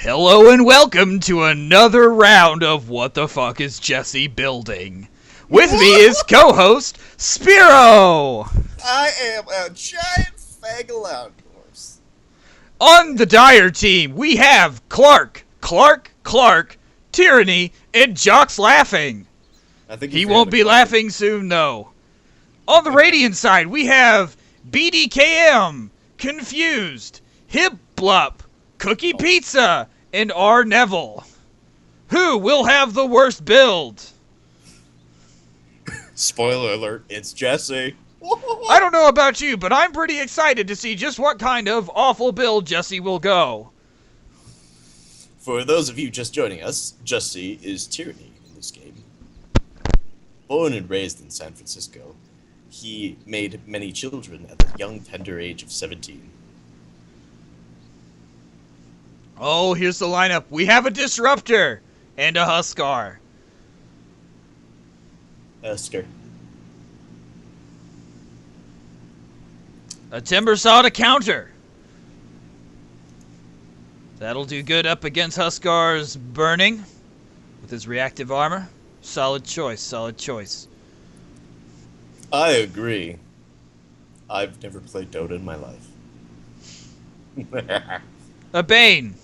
Hello and welcome to another round of What the Fuck is Jesse Building? With me is co-host Spiro! I am a giant fag of outdoors. On the Dire team, we have Clark, Tyranny, and Jock's laughing. I think He won't be laughing soon, though. On the Radiant side, we have BDKM, Confused, Hip Blup, Cookie Pizza, and R. Neville. Who will have the worst build? Spoiler alert, it's Jesse. I don't know about you, but I'm pretty excited to see just what kind of awful build Jesse will go. For those of you just joining us, Jesse is Tyranny in this game. Born and raised in San Francisco, he made many children at the young, tender age of 17. Oh, here's the lineup. We have a Disruptor and a Huskar. Esther. A Timbersaw to counter. That'll do good up against Huskar's Burning with his reactive armor. Solid choice, solid choice. I agree. I've never played Dota in my life. A Bane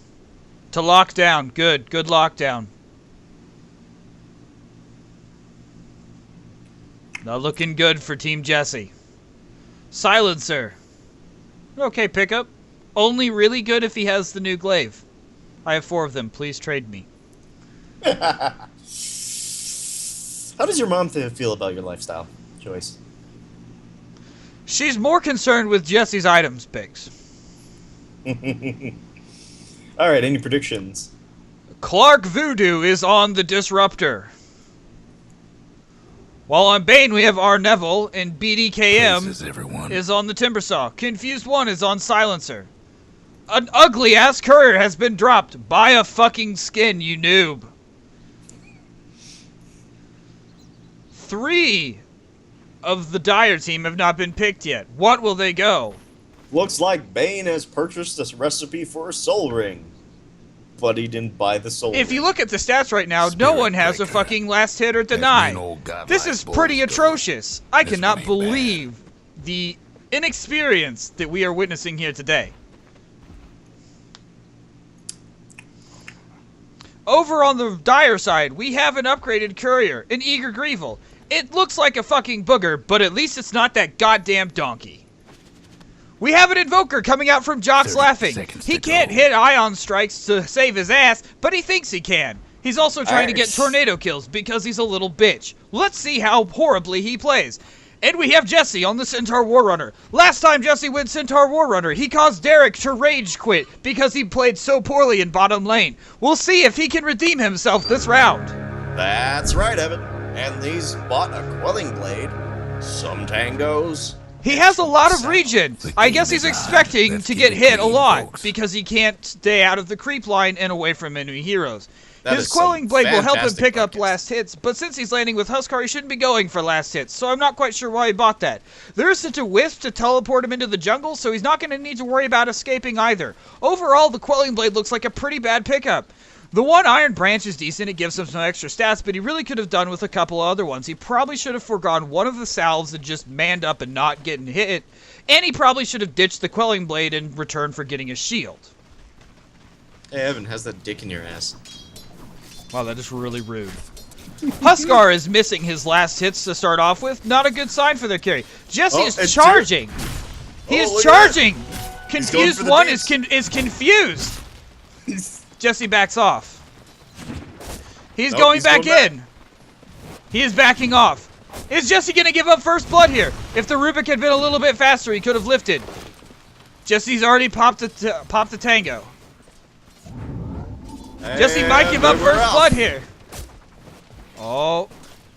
to lockdown. Good lockdown. Not looking good for Team Jesse. Silencer. Okay, pickup. Only really good if he has the new glaive. I have 4 of them. Please trade me. How does your mom feel about your lifestyle choice? She's more concerned with Jesse's items picks. Alright, any predictions? Clark Voodoo is on the Disruptor. While on Bane we have R. Neville, and BDKM is on the Timbersaw. Confused 1 is on Silencer. An ugly-ass courier has been dropped. Buy a fucking skin, you noob. 3 of the Dire team have not been picked yet. What will they go? Looks like Bane has purchased this recipe for a soul ring. But he didn't buy the soul ring. If you look at the stats right now, no one has a fucking last hit or deny. This is pretty atrocious. I cannot believe the inexperience that we are witnessing here today. Over on the Dire side, we have an upgraded courier, an Eager Grievel. It looks like a fucking booger, but at least it's not that goddamn donkey. We have an Invoker coming out from Jock's laughing. He can't hit Ion Strikes to save his ass, but he thinks he can. He's also trying to get tornado kills because he's a little bitch. Let's see how horribly he plays. And we have Jesse on the Centaur Warrunner. Last time Jesse went Centaur Warrunner, he caused Derek to rage quit because he played so poorly in bottom lane. We'll see if he can redeem himself this round. That's right, Evan. And he's bought a Quelling Blade, some tangos. He has a lot of regen. I guess he's expecting to get hit a lot because he can't stay out of the creep line and away from enemy heroes. His Quelling Blade will help him pick up last hits, but since he's landing with Huskar, he shouldn't be going for last hits, so I'm not quite sure why he bought that. There is such a wisp to teleport him into the jungle, so he's not going to need to worry about escaping either. Overall, the Quelling Blade looks like a pretty bad pickup. The one Iron Branch is decent, it gives him some extra stats, but he really could have done with a couple of other ones. He probably should have forgone one of the salves and just manned up and not getting hit, and he probably should have ditched the Quelling Blade in return for getting a shield. Hey Evan, how's that dick in your ass? Wow, that is really rude. Huskar is missing his last hits to start off with. Not a good sign for their carry. Jesse is charging. He is charging. Confused 1 is confused. Jesse backs off. He's going back in. He is backing off. Is Jesse going to give up first blood here? If the Rubik had been a little bit faster, he could have lifted. Jesse's already popped the tango. Jesse might give up first blood here. Oh,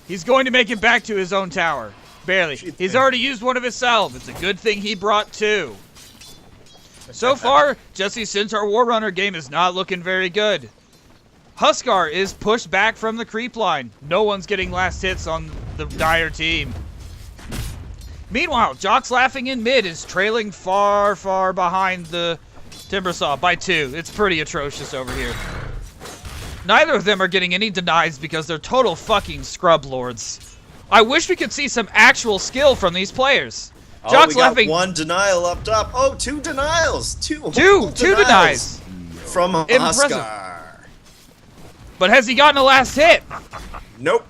he's going to make it back to his own tower. Barely. He's already used one of his salve. It's a good thing he brought 2. So far, Jesse's Centaur Warrunner game is not looking very good. Huskar is pushed back from the creep line. No one's getting last hits on the Dire team. Meanwhile, Jock's laughing in mid is trailing far behind the Timbersaw by 2. It's pretty atrocious over here. Neither of them are getting any denies because they're total fucking scrub lords. I wish we could see some actual skill from these players. Jock's laughing. 1 denial up top. Oh, 2 denials. Two denies. From Huskar. But has he gotten a last hit? Nope.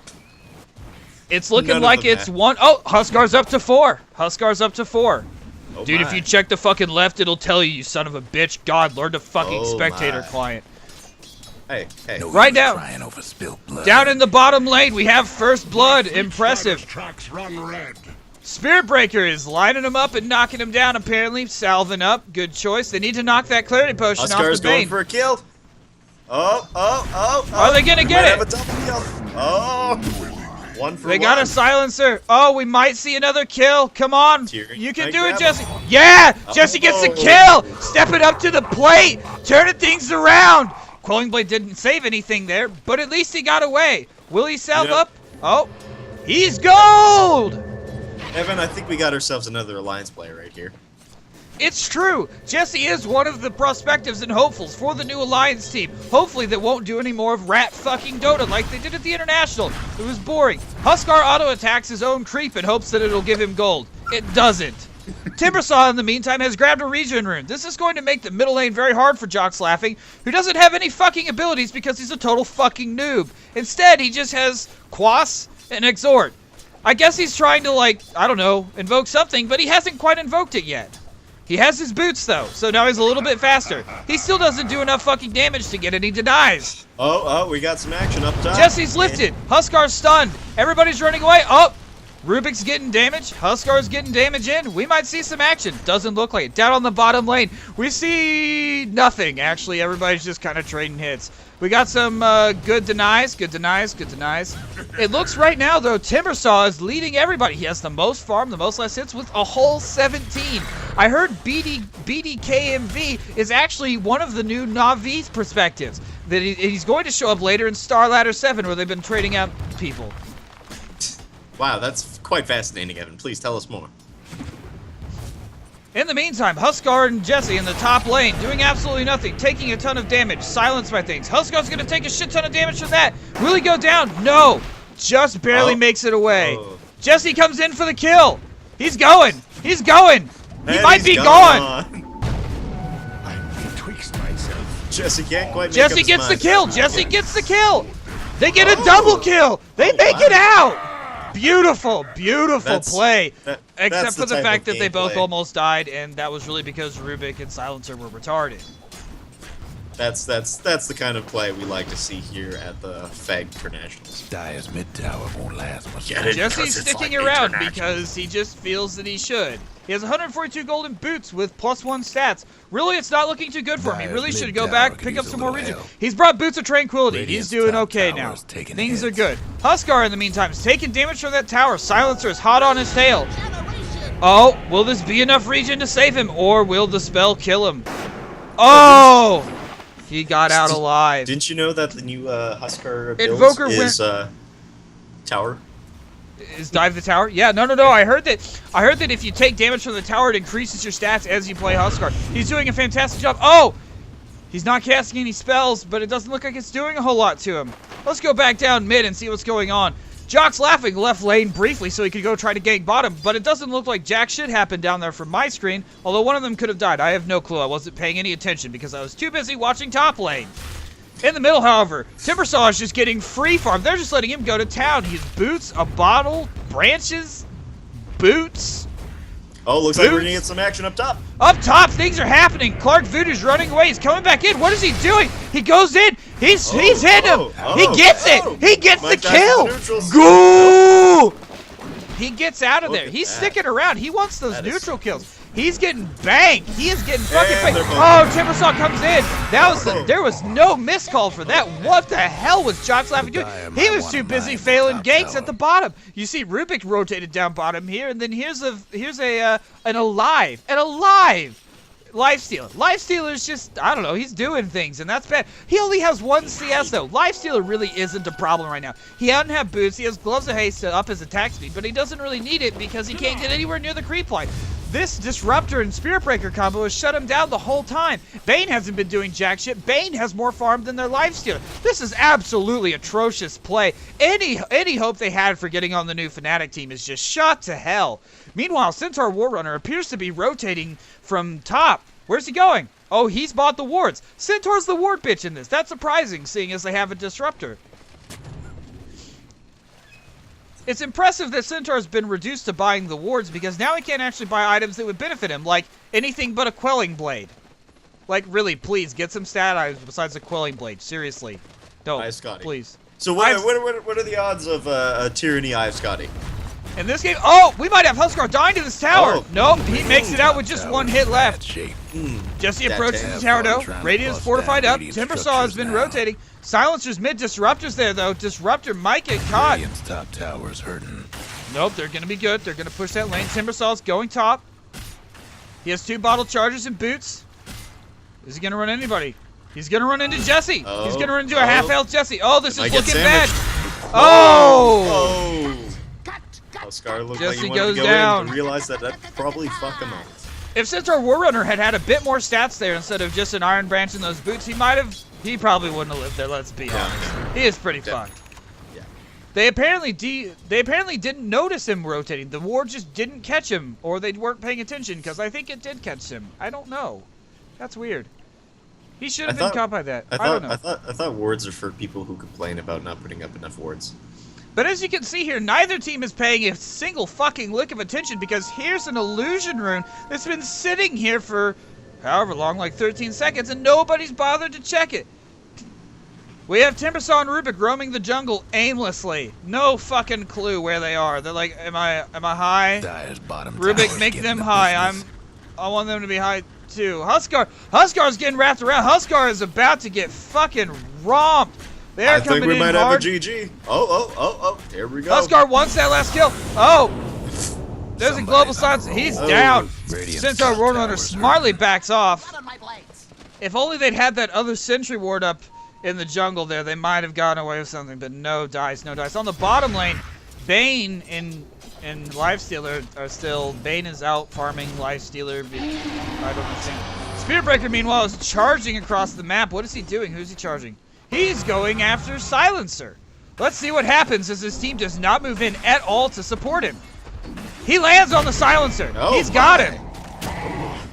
It's looking like it's 1. Oh, Huskar's up to 4. Huskar's up to 4. Oh dude, if you check the fucking left, it'll tell you son of a bitch. God, learn to fucking spectator client. Hey. No, right down. Over spilled blood. Down in the bottom lane, we have first blood. Impressive. Run red. Spirit Breaker is lining him up and knocking him down, apparently. Salving up. Good choice. They need to knock that clarity potion off the Huskar's bane. going for a kill. Oh. Are they going to get it? Have a double kill. Oh. 1 for 1. They got a silencer. Oh, we might see another kill. Come on. You can do it, Jesse. Him. Yeah. Jesse gets the kill. Stepping up to the plate. Turning things around. Quelling Blade didn't save anything there, but at least he got away. Will he salve up? Oh. He's gold. Evan, I think we got ourselves another Alliance player right here. It's true. Jesse is one of the prospectives and hopefuls for the new Alliance team. Hopefully they won't do any more of Rat fucking Dota like they did at the International. It was boring. Huskar auto-attacks his own creep in hopes that it'll give him gold. It doesn't. Timbersaw, in the meantime, has grabbed a regen rune. This is going to make the middle lane very hard for Jock's Laughing, who doesn't have any fucking abilities because he's a total fucking noob. Instead, he just has Quas and Exhort. I guess he's trying to, like, I don't know, invoke something, but he hasn't quite invoked it yet. He has his boots, though, so now he's a little bit faster. He still doesn't do enough fucking damage to get any denies. Oh, we got some action up top. Jesse's lifted. Huskar's stunned. Everybody's running away. Oh, Rubik's getting damage. Huskar's getting damage in. We might see some action. Doesn't look like it. Down on the bottom lane, we see nothing. Actually, everybody's just kind of trading hits. We got some good denies. Good denies. It looks right now, though, Timbersaw is leading everybody. He has the most farm, the most last hits with a whole 17. I heard BDKMV is actually one of the new Navi's perspectives. That he's going to show up later in Star Ladder 7 where they've been trading out people. Wow, that's quite fascinating, Evan. Please tell us more. In the meantime, Huskar and Jesse in the top lane, doing absolutely nothing, taking a ton of damage, silenced by things. Huskar's going to take a shit ton of damage from that. Will he go down? No. Just barely makes it away. Jesse comes in for the kill. He's going. He might be gone. I'm betwixt myself. Jesse can't quite make Jesse gets the kill. Jesse gets the kill. They get a double kill. They make it out. Beautiful play. Except for the fact that they both almost died, and that was really because Rubik and Silencer were retarded. That's the kind of play we like to see here at the FEG Internationals. Dyer's mid tower won't last much. Jesse's sticking around because he just feels that he should. He has 142 golden boots with +1 stats. Really, it's not looking too good for him. He really should go back, pick up some more regen. He's brought Boots of Tranquility. He's doing okay now. Things are good. Huskar, in the meantime, is taking damage from that tower. Silencer is hot on his tail. Oh, will this be enough regen to save him, or will the spell kill him? Oh! He got out alive. Didn't you know that the new Huskar build is tower? Is dive the tower? Yeah, no. I heard that if you take damage from the tower, it increases your stats as you play Huskar. He's doing a fantastic job. Oh! He's not casting any spells, but it doesn't look like it's doing a whole lot to him. Let's go back down mid and see what's going on. Jock's Laughing left lane briefly so he could go try to gank bottom, but it doesn't look like jack shit happened down there from my screen, although one of them could have died. I have no clue. I wasn't paying any attention because I was too busy watching top lane. In the middle, however, Timbersaw is just getting free farm. They're just letting him go to town. He has boots, a bottle, branches, boots. Oh, looks like we're gonna get some action up top. Up top, things are happening. Clark Voodoo's running away. He's coming back in. What is he doing? He goes in. He's hit him. He gets it. He gets the kill. Go! He gets out of there. He's sticking around. He wants those neutral kills. He's getting banged. He is getting fucking banged. Oh, Timbersaw comes in. There was no miscall for that. What the hell was Jock's Laughing doing? He was too busy failing ganks at the bottom. You see Rubik rotated down bottom here, and then here's an alive Lifestealer. Lifestealer's just, I don't know, he's doing things, and that's bad. He only has 1 CS, though. Lifestealer really isn't a problem right now. He doesn't have boots, he has gloves of haste to up his attack speed, but he doesn't really need it because he can't get anywhere near the creep line. This Disruptor and Spirit Breaker combo has shut him down the whole time. Bane hasn't been doing jack shit. Bane has more farm than their lifestealer. This is absolutely atrocious play. Any hope they had for getting on the new Fnatic team is just shot to hell. Meanwhile, Centaur Warrunner appears to be rotating from top. Where's he going? Oh, he's bought the wards. Centaur's the ward bitch in this. That's surprising, seeing as they have a Disruptor. It's impressive that Centaur's been reduced to buying the wards because now he can't actually buy items that would benefit him, like anything but a Quelling Blade. Like, really, please, get some stat items besides a Quelling Blade. Seriously. Don't, Hi, Scotty. Please. So what are the odds of a Tyranny Eye of Scotty? In this game, oh, we might have Huskar dying to this tower. Oh. Nope, he makes it out with just one hit left. Shape. Jesse approaches the tower, though. Radiant's fortified up. Timbersaw has been rotating. Silencer's mid. Disruptor's there, though. Disruptor might get caught. Radiant's top tower's hurting. Nope, they're going to be good. They're going to push that lane. Timbersaw's going top. He has 2 bottle chargers and boots. Is he going to run anybody? He's going to run into Jesse. Oh. He's going to run into a half-health Jesse. Oh, this is looking bad. Oh! Huskar looked Jesse like he wanted goes to go down. in and realized that probably fuck him up. If Centaur Warrunner had a bit more stats there instead of just an Iron Branch in those boots, he probably wouldn't have lived there, let's be honest. He is pretty fucked. Yeah. They apparently didn't notice him rotating. The ward just didn't catch him, or they weren't paying attention, because I think it did catch him. I don't know. That's weird. He should have been caught by that. I don't know. I thought wards are for people who complain about not putting up enough wards. But as you can see here, neither team is paying a single fucking lick of attention because here's an illusion rune that's been sitting here for however long, like 13 seconds, and nobody's bothered to check it. We have Timbersaw and Rubik roaming the jungle aimlessly. No fucking clue where they are. They're like, am I high? Rubik, make them high. I want them to be high too. Huskar's getting wrapped around. Huskar is about to get fucking romped. I think we might have a GG. Oh, here we go. Huskar wants that last kill. Oh! There's a global silence. He's down. Centaur Warrunner smartly backs off. If only they'd had that other sentry ward up in the jungle there, they might have gotten away with something, but no dice, no dice. On the bottom lane, Bane and Lifestealer are still... Bane is out farming Lifestealer. I don't understand. Spirit Breaker, meanwhile, is charging across the map. What is he doing? Who's he charging? He's going after Silencer. Let's see what happens as his team does not move in at all to support him. He lands on the Silencer. Oh, he's got him.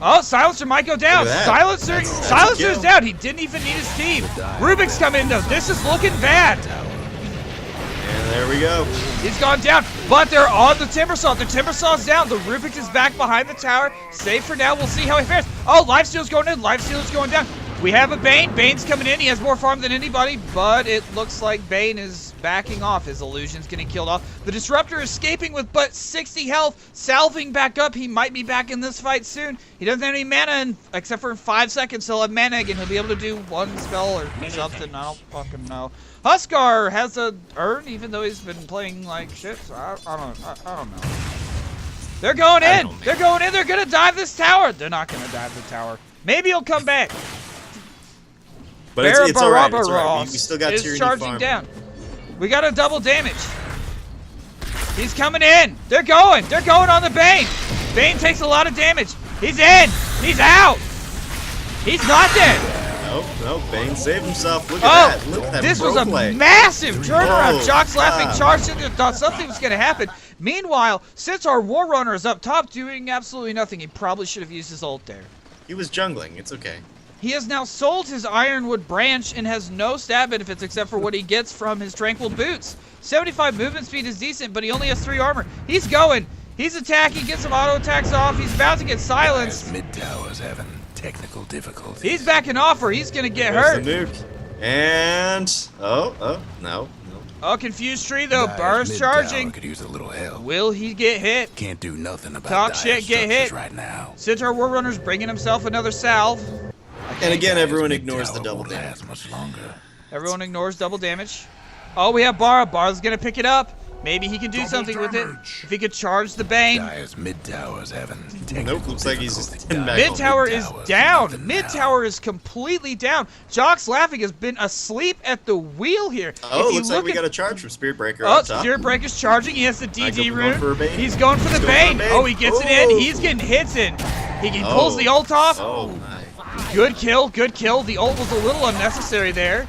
Oh, Silencer might go down. Silencer's down. He didn't even need his team. Rubik's coming in though. This is looking bad. And there we go. He's gone down, but they're on the Timbersaw. The Timbersaw's down. The Rubik is back behind the tower. Safe for now. We'll see how he fares. Oh, Lifesteal's going in. Lifesteal's going down. We have a Bane. Bane's coming in. He has more farm than anybody, but it looks like Bane is backing off. His illusion's getting killed off. The Disruptor escaping with but 60 health, salving back up. He might be back in this fight soon. He doesn't have any mana, except for in 5 seconds he'll have mana again. He'll be able to do one spell or something. I don't fucking know. Huskar has a urn, even though he's been playing like shit. So I don't know. They're going in. They're going in. They're gonna dive this tower. They're not gonna dive the tower. Maybe he'll come back. But it's alright. It's alright. We still got Tyranny charging farm. down. We got a double damage. He's coming in. They're going. They're going on the Bane. Bane takes a lot of damage. He's in. He's out. He's not dead. Nope. Bane saved himself. Look at that. Look at that. This was a massive turnaround. Jock's laughing, charged in. Thought something was going to happen. Meanwhile, Centaur Warrunner is up top doing absolutely nothing. He probably should have used his ult there. He was jungling. It's okay. He has now sold his Ironwood branch and has no stat benefits except for what he gets from his Tranquil Boots. 75 movement speed is decent, but he only has 3 armor. He's going. He's attacking, gets some auto attacks off. He's about to get silenced. Mid tower's having technical difficulties. He's backing off or he's going to get hurt. And... No. Oh, confused tree though. Burst charging. Could use a little help. Will he get hit? Can't do nothing about talk shit, get hit right now. Centaur Warrunner's bringing himself another salve. And again, everyone ignores the double damage. Much longer. Everyone ignores double damage. Oh, we have Bara. Bara's gonna pick it up. Maybe he can do something with it. If he could charge the Bane. Dire's mid tower's having Nope, looks like he's just in back. Mid tower is down. nothing Mid now. tower is completely down. Jock's Laughing has been asleep at the wheel here. Oh, looks like we got a charge from Spirit Breaker Oh, up top. Spirit Breaker's charging. He has the DD going for a rune. Bane. He's going for the He's going Bane. for a Bane. Oh, he gets it in. He's getting hits in. He pulls the ult off. Oh, my. Good kill, good kill. The ult was a little unnecessary there.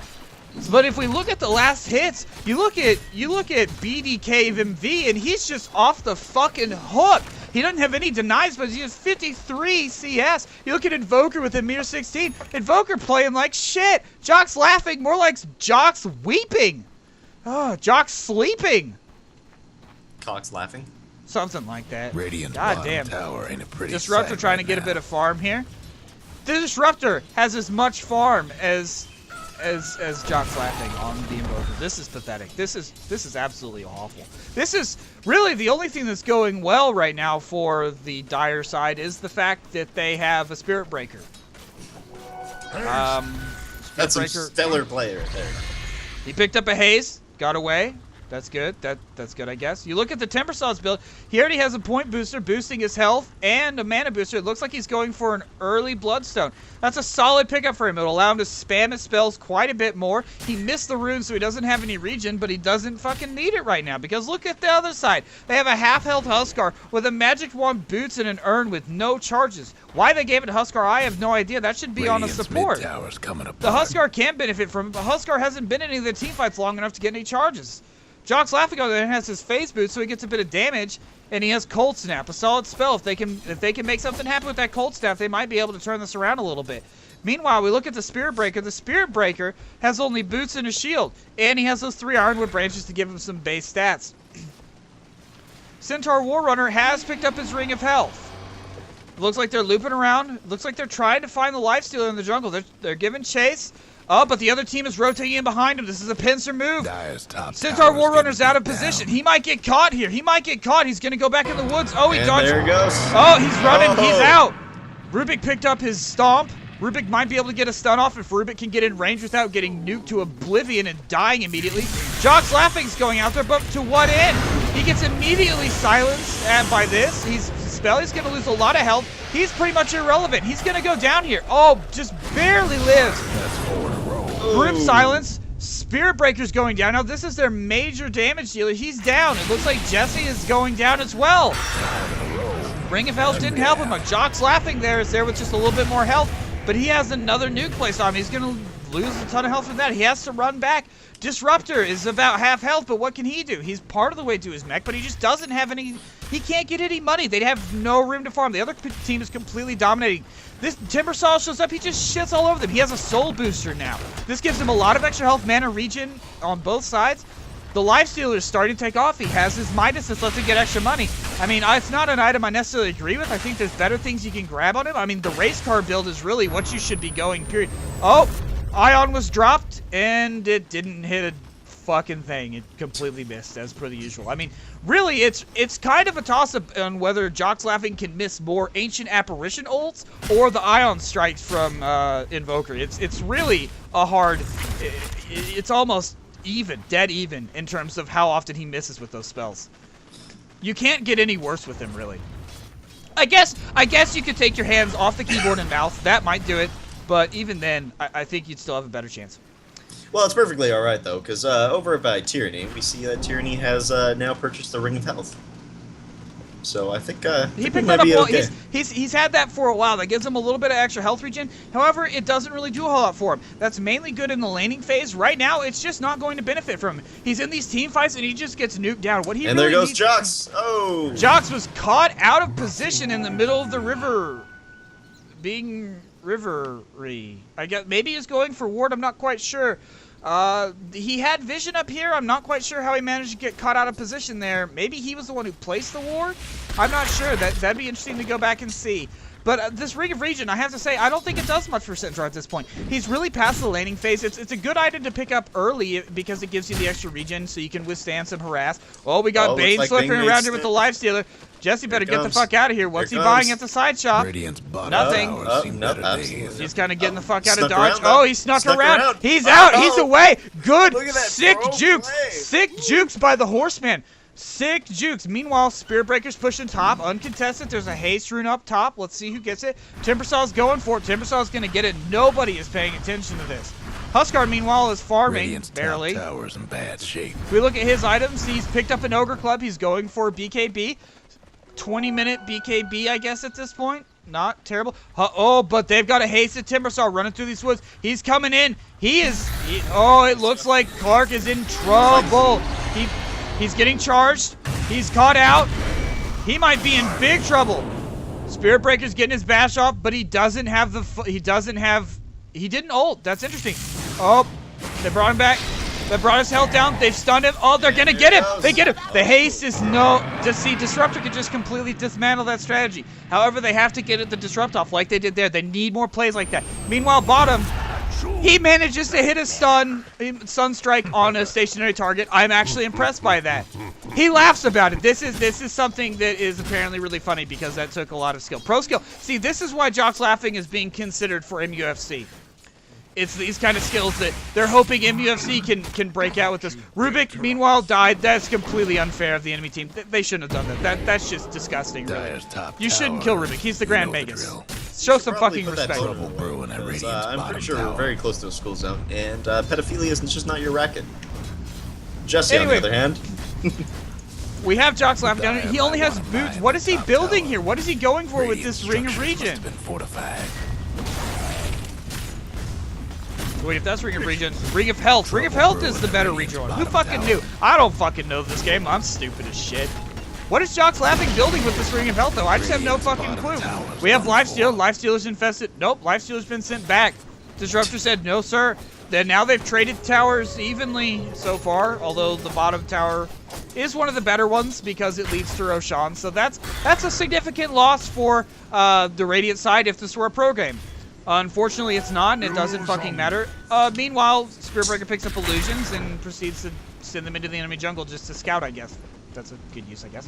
But if we look at the last hits, you look at BDK MV, and he's just off the fucking hook. He doesn't have any denies, but he has 53 CS. You look at Invoker with a meter 16. Invoker playing like shit. Jock's Laughing, more like Jock's weeping. Oh, Jock's sleeping. Cock's laughing. Something like that. Radiant's God bottom damn. tower ain't a pretty Disruptor sight trying right to get a now. bit of farm here. The Disruptor has as much farm as Jock's Laughing on the Invoker. This is pathetic. This is absolutely awful. This is really the only thing that's going well right now for the Dire side is the fact that they have a Spirit Breaker. That's some stellar play right there. He picked up a haze, got away. That's good. That's good, I guess. You look at the Timbersaw's build. He already has a point booster boosting his health and a mana booster. It looks like he's going for an early Bloodstone. That's a solid pickup for him. It'll allow him to spam his spells quite a bit more. He missed the rune, so he doesn't have any regen, but he doesn't fucking need it right now because look at the other side. They have a half-health Huskar with a magic wand boots and an urn with no charges. Why they gave it to Huskar, I have no idea. That should be on a Radiant's support. mid tower's coming apart. The Huskar can benefit from it, but Huskar hasn't been in any of the team fights long enough to get any charges. Jock's Laughing on there has his phase boot, so he gets a bit of damage, and he has Cold Snap, a solid spell. If they can make something happen with that Cold Snap, they might be able to turn this around a little bit. Meanwhile, we look at the Spirit Breaker. The Spirit Breaker has only boots and a shield, and he has those 3 Ironwood branches to give him some base stats. Centaur Warrunner has picked up his Ring of Health. Looks like they're looping around. Looks like they're trying to find the Lifestealer in the jungle. They're giving chase. Oh, but the other team is rotating in behind him. This is a pincer move. Dire's top Centaur tower's Warrunner's getting out of beat position. down. He might get caught here. He might get caught. He's going to go back in the woods. Oh, he And dodged. there he goes. Oh, he's running. Oh. He's out. Rubik picked up his stomp. Rubik might be able to get a stun off if Rubik can get in range without getting nuked to oblivion and dying immediately. Jock's Laughing's going out there, but to what end? He gets immediately silenced by this. He's going to lose a lot of health. He's pretty much irrelevant. He's going to go down here. Oh, just barely lives. That's 4 in a row. Group silence. Spirit Breaker's going down. Now, this is their major damage dealer. He's down. It looks like Jesse is going down as well. Ring of Health didn't help him. Jock's Laughing there is there with just a little bit more health, but he has another nuke placed on him. He's going to lose a ton of health from that. He has to run back. Disruptor is about half health, but what can he do? He's part of the way to his mech, but he just doesn't have any... He can't get any money. They have no room to farm. The other team is completely dominating. This Timbersaw shows up. He just shits all over them. He has a soul booster now. This gives him a lot of extra health, mana, regen on both sides. The Lifestealer is starting to take off. He has his Midas that lets him get extra money. I mean, it's not an item I necessarily agree with. I think there's better things you can grab on him. I mean, the race car build is really what you should be going, period. Oh, Ion was dropped, and it didn't hit a fucking thing. It completely missed, as per the usual. I mean, really, it's kind of a toss-up on whether Jock's Laughing can miss more Ancient Apparition ults or the Ion strikes from Invoker. It's really a hard... It's almost even, dead even, in terms of how often he misses with those spells. You can't get any worse with him, really. I guess you could take your hands off the keyboard and mouse. That might do it, but even then, I think you'd still have a better chance. Well, it's perfectly alright, though, because over by Tyranny, we see that Tyranny has now purchased the Ring of Health. So I think He we picked might that up be well. okay. He's had that for a while. That gives him a little bit of extra health regen. However, it doesn't really do a whole lot for him. That's mainly good in the laning phase. Right now, it's just not going to benefit from him. He's in these team fights, and he just gets nuked down. What he And really there goes needs... Jox! Oh! Jox was caught out of position in the middle of the river. Being rivery. I guess maybe he's going for ward. I'm not quite sure. He had vision up here. I'm not quite sure how he managed to get caught out of position there. Maybe he was the one who placed the ward? I'm not sure. That'd be interesting to go back and see. But this Ring of Regen, I have to say, I don't think it does much for Centaur at this point. He's really past the laning phase. It's a good item to pick up early because it gives you the extra regen so you can withstand some harass. Oh, we got Bane slipping around here with the Lifestealer. Jesse better get the fuck out of here. What's he buying at the side shop? Radiant's bottom Nothing. tower seem better days. He's kind of getting the fuck out of Snuck dodge. around, though. Oh, he snuck Snuck around. around. He's out. Oh. He's away. Good. Look at that Sick throw jukes. play. Sick jukes by the Horseman. Sick jukes. Meanwhile, Spirit Breaker's pushing top. Uncontested. There's a haste rune up top. Let's see who gets it. Timbersaw's going for it. Timbersaw's going to get it. Nobody is paying attention to this. Huskar, meanwhile, is farming. Radiant's barely. top tower's in bad shape. We look at his items. He's picked up an Ogre Club. He's going for BKB. 20-minute BKB, I guess, at this point. Not terrible. Oh, but they've got a hasted Timbersaw running through these woods. He's coming in. Oh, it looks like Clark is in trouble. He's getting charged. He's caught out. He might be in big trouble. Spirit Breaker's getting his bash off, but he doesn't have he didn't ult. That's interesting. Oh, they brought him back. They brought his health down. They've stunned him. Oh, they're gonna get him. They get him. The haste is Disruptor could just completely dismantle that strategy. However, they have to get the disrupt off like they did there. They need more plays like that. Meanwhile, bottom, he manages to hit a stun strike on a stationary target. I'm actually impressed by that. He laughs about it. This is something that is apparently really funny because that took a lot of skill. Pro skill. See, this is why Jock's laughing is being considered for MUFC. It's these kind of skills that they're hoping MUFC can break out with this. Rubik, meanwhile, died. That's completely unfair of the enemy team. They shouldn't have done that. That's just disgusting, really. You shouldn't kill Rubik. He's the Grand Magus. Show some fucking respect. I'm pretty sure we're very close to a school zone, and pedophilia is just not your racket. Jesse, on the other hand. We have Jock's laughing down. He only has boots. What is he building here? What is he going for with this Ring of Regen? Wait, if that's Ring of Regen, Ring of Health. Ring of Health is the better regen one. Who fucking knew? I don't fucking know this game. I'm stupid as shit. What is Jock's laughing building with this Ring of Health, though? I just have no fucking clue. We have Lifesteal. Lifestealer's infested. Nope, Lifestealer's been sent back. Disruptor said, no, sir. Then now they've traded towers evenly so far, although the bottom tower is one of the better ones because it leads to Roshan. So that's a significant loss for the Radiant side if this were a pro game. Unfortunately, it's not, and it doesn't fucking matter. Meanwhile, Spirit Breaker picks up illusions and proceeds to send them into the enemy jungle just to scout, I guess. That's a good use, I guess.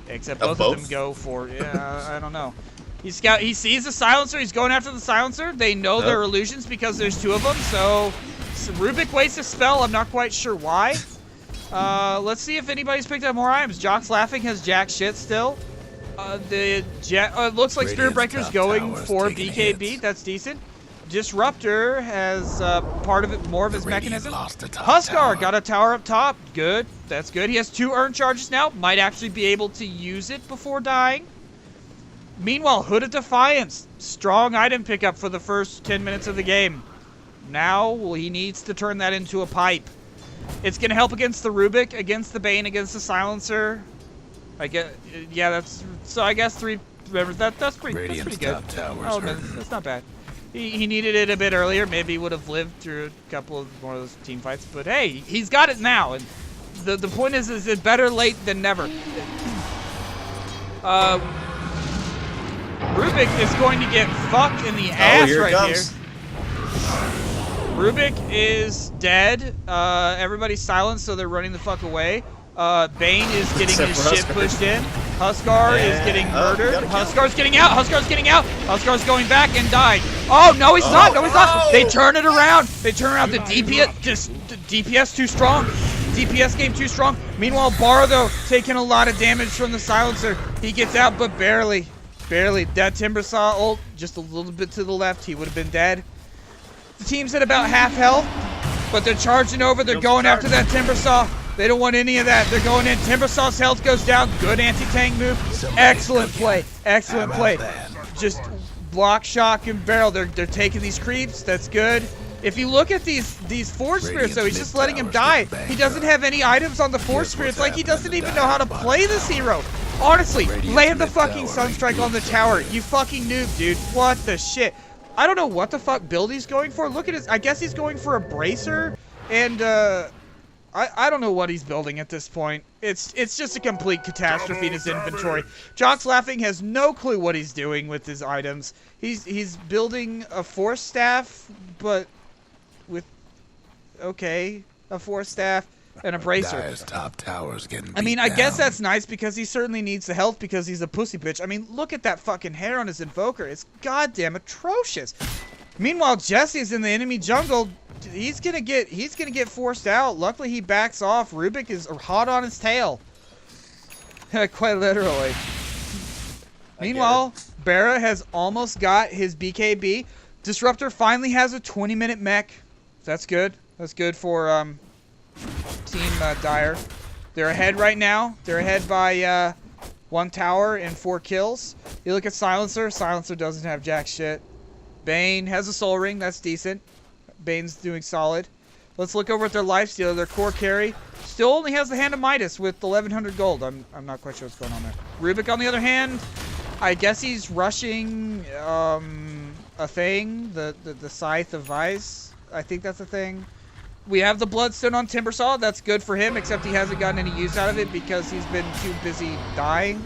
Except both of them go for, I don't know. He sees the silencer. He's going after the silencer. They know they're illusions because there's two of them. So Rubik wastes a spell. I'm not quite sure why. Let's see if anybody's picked up more items. Jock's laughing has jack shit still. It looks like Spirit Breaker's going for BKB. That's decent. Disruptor has part of it, more of his mechanism. Huskar got a tower up top. Good. That's good. He has 2 earned charges now. Might actually be able to use it before dying. Meanwhile, Hood of Defiance. Strong item pickup for the first 10 minutes of the game. Now he needs to turn that into a pipe. It's going to help against the Rubik, against the Bane, against the Silencer. I guess, yeah, I guess 3 members. That's pretty good. Oh, that's not bad. He needed it a bit earlier. Maybe he would have lived through a couple of more of those team fights. But hey, he's got it now. And the point is it's better late than never. Rubik is going to get fucked in the ass here here. Rubik is dead. Everybody's silenced, so they're running the fuck away. Bane is getting his shit pushed in. Huskar is getting murdered. Huskar's getting out. Huskar's getting out. Huskar's going back and died. Oh, no, he's not. No, he's not. They turn it around. They turn around. The DPS too strong. DPS game too strong. Meanwhile, Bar, though, taking a lot of damage from the silencer. He gets out, but barely. Barely. That Timbersaw ult, just a little bit to the left. He would have been dead. The team's at about half health, but they're charging over. They're going after that Timbersaw. They don't want any of that. They're going in. Timbersaw's health goes down. Good anti-tank move. Excellent play. Excellent play. Just block, shock, and barrel. They're taking these creeps. That's good. If you look at these Force Spirits, though, he's just letting him die. He doesn't have any items on the Force Spirits. Like, he doesn't even know how to play this hero. Honestly, land the fucking Sunstrike on the tower. You fucking noob, dude. What the shit? I don't know what the fuck build he's going for. Look at his... I guess he's going for a Bracer. And, I don't know what he's building at this point. It's just a complete catastrophe in his inventory. Jock's laughing has no clue what he's doing with his items. He's building a Force Staff, but with a Force Staff and a Bracer. Top tower's getting I mean, I guess that's nice because he certainly needs the health because he's a pussy bitch. I mean, look at that fucking hair on his Invoker. It's goddamn atrocious. Meanwhile, Jesse's in the enemy jungle. He's gonna get forced out. Luckily, he backs off. Rubik is hot on his tail. Quite literally. Meanwhile, Bera has almost got his BKB. Disruptor finally has a 20-minute mech. That's good. That's good for Team Dire. They're ahead right now. They're ahead by 1 tower and 4 kills. You look at Silencer. Silencer doesn't have jack shit. Bane has a soul ring. That's decent. Bane's doing solid. Let's look over at their lifesteal. Their core carry still only has the Hand of Midas with 1,100 gold. I'm not quite sure what's going on there. Rubik, on the other hand, I guess he's rushing a thing. The Scythe of Vice. I think that's a thing. We have the Bloodstone on Timbersaw. That's good for him, except he hasn't gotten any use out of it because he's been too busy dying.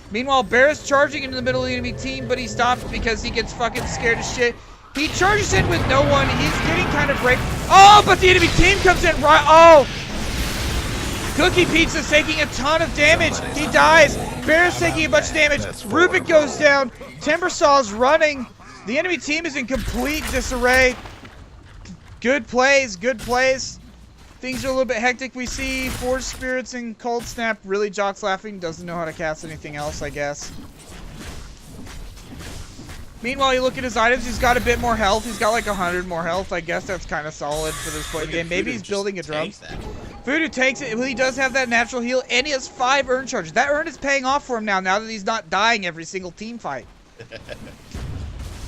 Meanwhile, Bear's charging into the middle of the enemy team, but he stops because he gets fucking scared as shit. He charges in with no one. He's getting kind of break. Oh, but the enemy team comes in right. Oh! Cookie Pizza's taking a ton of damage. He dies. Bear's taking a bunch of damage. Rubik goes down. Timbersaw's running. The enemy team is in complete disarray. Good plays, good plays. Things are a little bit hectic. We see Forge Spirits and Cold Snap. Really, Jock's laughing. Doesn't know how to cast anything else, I guess. Meanwhile, you look at his items. He's got a bit more health. He's got like 100 more health. I guess that's kind of solid for this point in the game. Maybe he's building a drum. Voodoo takes it. Well, he does have that natural heal, and he has 5 urn charges. That urn is paying off for him now that he's not dying every single team fight.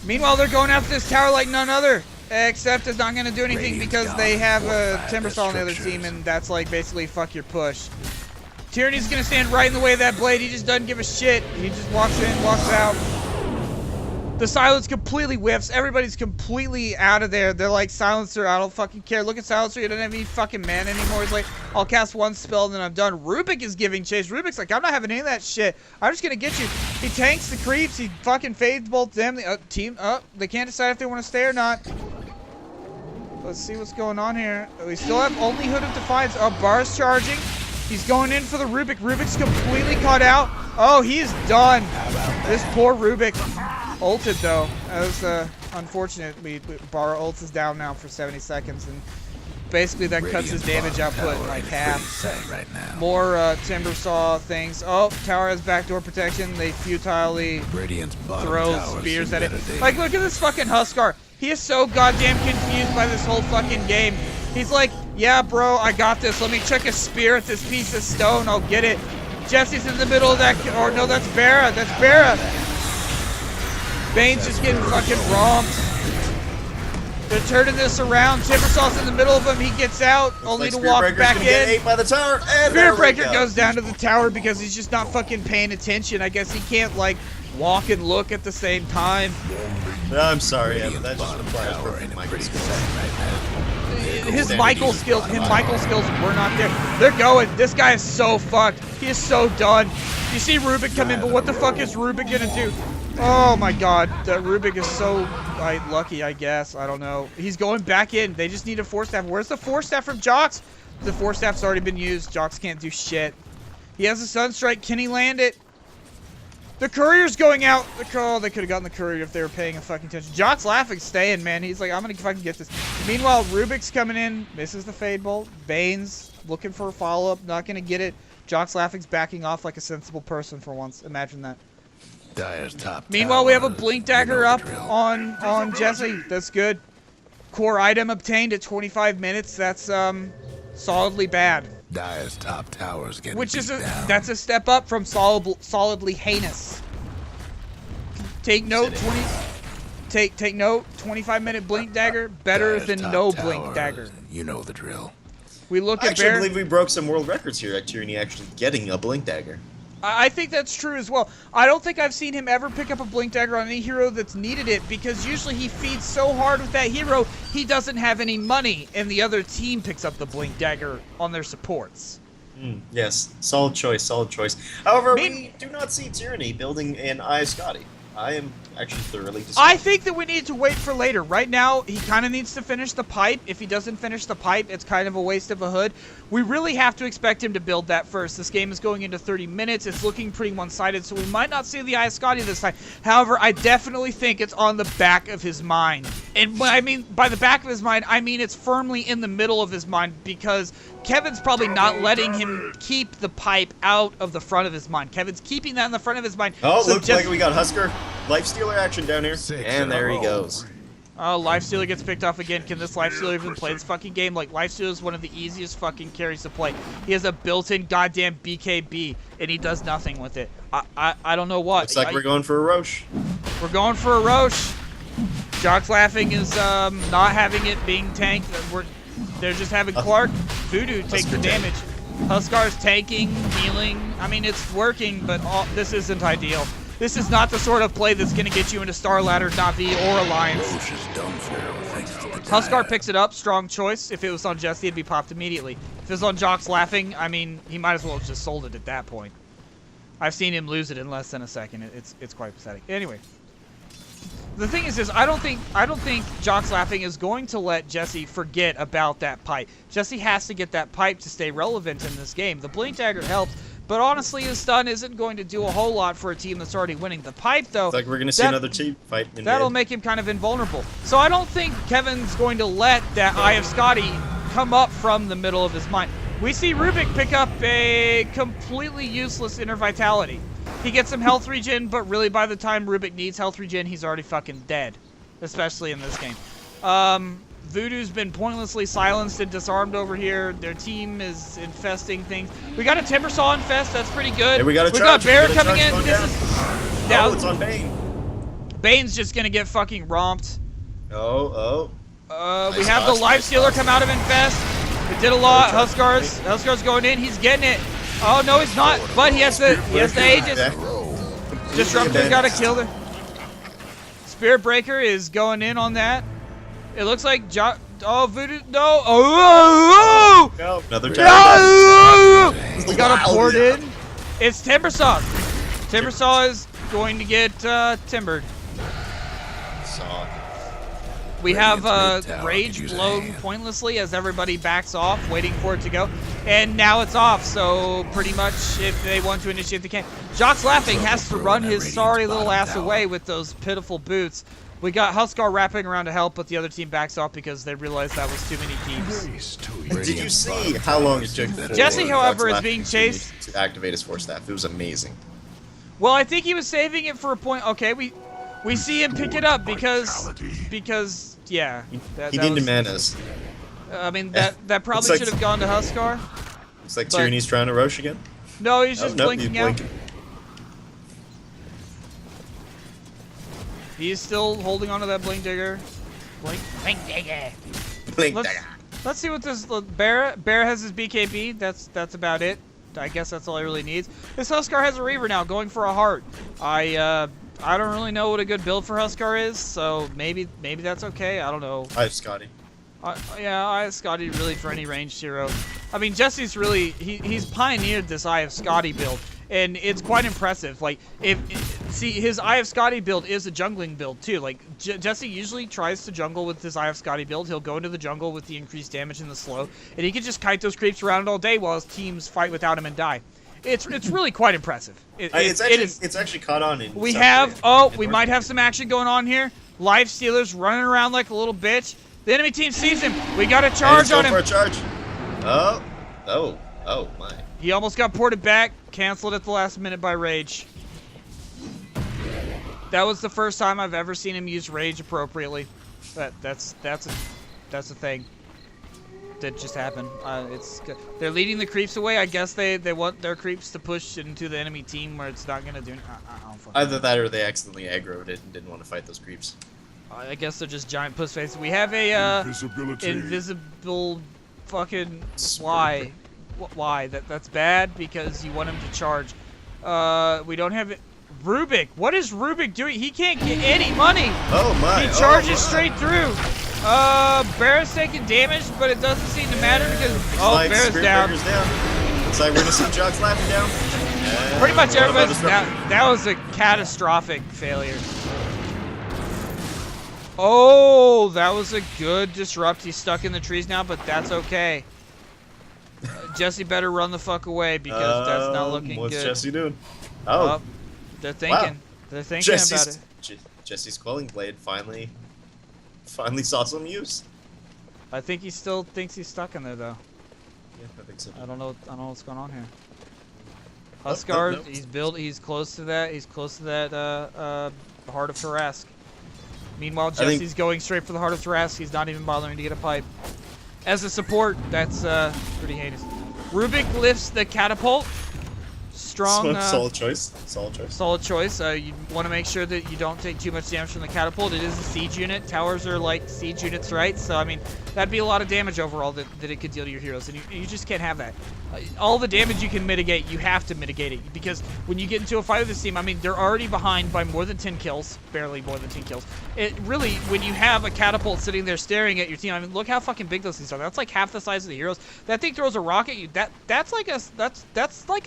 Meanwhile, they're going after this tower like none other. Except it's not going to do anything because they have a Timbersaw on the other team, and that's like basically fuck your push. Tyranny's going to stand right in the way of that blade. He just doesn't give a shit. He just walks in, walks out. The silence completely whiffs. Everybody's completely out of there. They're like, Silencer, I don't fucking care. Look at Silencer. He doesn't have any fucking mana anymore. He's like, I'll cast 1 spell and then I'm done. Rubik is giving chase. Rubik's like, I'm not having any of that shit. I'm just going to get you. He tanks the creeps. He fucking fades both them. The team up. They can't decide if they want to stay or not. Let's see what's going on here. We still have only Hood of Defiance. Oh, Bar's charging. He's going in for the Rubik. Rubik's completely caught out. Oh, he's done. This poor Rubik. Ulted, though. That was unfortunate. Bar ults is down now for 70 seconds, and basically that cuts his damage output like half. Right now. More Timbersaw things. Oh, tower has backdoor protection. They futilely throw spears at it. Like, look at this fucking Huskar. He is so goddamn confused by this whole fucking game. He's like, yeah, bro, I got this. Let me chuck a spear at this piece of stone. I'll get it. Jesse's in the middle of that. Or no, that's Bera. That's Bera. Bane's just getting fucking romped. They're turning this around. Timbersaw's in the middle of him. He gets out, only to walk back in. Get ate by the tower, and Spear Breaker goes down to the tower because he's just not fucking paying attention. I guess he can't, like, walk and look at the same time. No, I'm sorry, Evan. That just requires perfect Michael skills. His Michael skills were not there. They're going. This guy is so fucked. He is so done. You see Rubik come in, but what the fuck is Rubik gonna do? Oh my god, that Rubik is so lucky, I guess. I don't know. He's going back in. They just need a Force Staff. Where's the Force Staff from Jox? The Force Staff's already been used. Jox can't do shit. He has a Sunstrike. Can he land it? The Courier's going out. Oh, they could have gotten the Courier if they were paying a fucking attention. Jock's laughing, staying, man. He's like, I'm gonna fucking get this. Meanwhile, Rubik's coming in, misses the Fade Bolt. Bane's looking for a follow-up, not gonna get it. Jock's laughing's backing off like a sensible person for once. Imagine that. Dire's top Meanwhile, we have a Blink Dagger up on Jesse. That's good. Core item obtained at 25 minutes. That's solidly bad. Dire's top tower's getting Which is down. that's a step up from solidly heinous. Take note, take note. 25-minute Blink Dagger better than no Blink Dagger. You know the drill. We look I at actually believe we broke some world records here at Tyranny actually getting a Blink Dagger. I think that's true as well. I don't think I've seen him ever pick up a Blink Dagger on any hero that's needed it, because usually he feeds so hard with that hero, he doesn't have any money, and the other team picks up the Blink Dagger on their supports. Yes, solid choice, solid choice. However, we do not see Tyranny building an Eye Scotty. I am actually thoroughly described. I think that we need to wait for later. Right now, he kind of needs to finish the pipe. If he doesn't finish the pipe, it's kind of a waste of a hood. We really have to expect him to build that first. This game is going into 30 minutes. It's looking pretty one-sided, so we might not see the Eye of Scotty this time. However, I definitely think it's on the back of his mind. And when I mean by the back of his mind, I mean it's firmly in the middle of his mind, because Kevin's probably not letting him keep the pipe out of the front of his mind. Kevin's keeping that in the front of his mind. Oh, so looks like we got Husker Lifestealer action down here. And there he goes. Oh, Lifestealer gets picked off again. Can this Lifestealer even play this fucking game? Like, Lifestealer is one of the easiest fucking carries to play. He has a built-in goddamn BKB, and he does nothing with it. I don't know what. Looks like we're going for a Roche. We're going for a Roche. Jock's Laughing is not having it being tanked. They're just having Clark. Voodoo takes the damage. Huskar's tanking, healing. I mean, it's working, but this isn't ideal. This is not the sort of play that's going to get you into Star Ladder, Navi, or Alliance. Huskar picks it up. Strong choice. If it was on Jesse, it'd be popped immediately. If it was on Jock's Laughing, I mean, he might as well have just sold it at that point. I've seen him lose it in less than a second. It's quite pathetic. Anyway. The thing is I don't think Jock's Laughing is going to let Jesse forget about that pipe. Jesse has to get that pipe to stay relevant in this game. The Blink Dagger helps, but honestly, his stun isn't going to do a whole lot for a team that's already winning. The pipe, though, it's like we're going to see another team fight. That'll make him kind of invulnerable. So I don't think Kevin's going to let that Eye of Scotty come up from the middle of his mind. We see Rubik pick up a completely useless Inner Vitality. He gets some health regen, but really by the time Rubik needs health regen, he's already fucking dead. Especially in this game. Voodoo's been pointlessly silenced and disarmed over here. Their team is infesting things. We got a Timbersaw infest, that's pretty good. Hey, we got Bear coming in. Now it's on Bane. Bane's just gonna get fucking romped. We have the Lifestealer come out of infest. It did a lot. Huskar's going in, he's getting it. Oh no, he's not. But he has the Aegis. Disruptor got to kill her. Spirit Breaker is going in on that. It looks like Voodoo. No. Oh! No. Another time. We got a port in. It's Timbersaw. Timbersaw is going to get timbered. We have Rage blown pointlessly as everybody backs off, waiting for it to go. And now it's off, so pretty much if they want to initiate, they can. Jock's Laughing has to run his sorry little ass away with those pitiful boots. We got Huskar wrapping around to help, but the other team backs off because they realized that was too many keeps. Did you see how long it took for Jesse, however, is being chased to activate his Force Staff? It was amazing. Well, I think he was saving it for a point. Okay, we see him pick it up because yeah. He didn't demand us. I mean, that probably should have gone to Huskar. Looks like Tyranny's trying to Roche again. No, he's just blinking out. He's still holding onto that Blink Digger. Blink Digger. Let's see what this Bear has his BKB. That's about it. I guess that's all he really needs. This Huskar has a Reaver now, going for a heart. I don't really know what a good build for Huskar is, so maybe that's okay. I don't know. I have Scotty. Yeah, I have Scotty really for any ranged hero. I mean, Jesse's really he's pioneered this Eye of Scotty build, and it's quite impressive. Like see, his Eye of Scotty build is a jungling build too. Like Jesse usually tries to jungle with his Eye of Scotty build. He'll go into the jungle with the increased damage and the slow, and he can just kite those creeps around all day while his teams fight without him and die. It's really quite impressive. It's actually caught on. We might have some action going on here. Lifestealer's running around like a little bitch. The enemy team sees him. We got a charge on him. For a charge. Oh my. He almost got ported back. Canceled at the last minute by Rage. That was the first time I've ever seen him use Rage appropriately. That's a thing that just happened. They're leading the creeps away. I guess they want their creeps to push into the enemy team where it's not gonna do. Either that or they accidentally aggroed it and didn't want to fight those creeps. I guess they're just giant puss faces. We have a invisible fucking why? That's bad because you want him to charge. We don't have it. Rubik, what is Rubik doing? He can't get any money. Oh my! He charges straight through. Bear's taking damage, but it doesn't seem to matter because Bear's down. Looks like we're gonna see Jock's Laughing down. Pretty much everybody's down. That was a catastrophic failure. Oh, that was a good disrupt. He's stuck in the trees now, but that's okay. Jesse better run the fuck away because that's not looking good. What's Jesse doing? Oh, they're thinking. Wow. They're thinking about it. Jesse's quelling blade finally saw some use. I think he still thinks he's stuck in there though. Yeah, I think so. I don't know what's going on here. Huskar, no. he's close to that. He's close to that Heart of Tarrasque. Meanwhile, Jesse's going straight for the Heart of Tarrasque. He's not even bothering to get a pipe. As a support, that's pretty heinous. Rubik lifts the catapult. Strong. Solid choice. Solid choice. Solid choice. You want to make sure that you don't take too much damage from the catapult. It is a siege unit. Towers are like siege units, right? So, I mean, that'd be a lot of damage overall that it could deal to your heroes. And you just can't have that. All the damage you can mitigate, you have to mitigate it. Because when you get into a fight with this team, I mean, they're already behind by more than 10 kills. Barely more than 10 kills. It really, when you have a catapult sitting there staring at your team, I mean, look how fucking big those things are. That's like half the size of the heroes. That thing throws a rock at you. That's like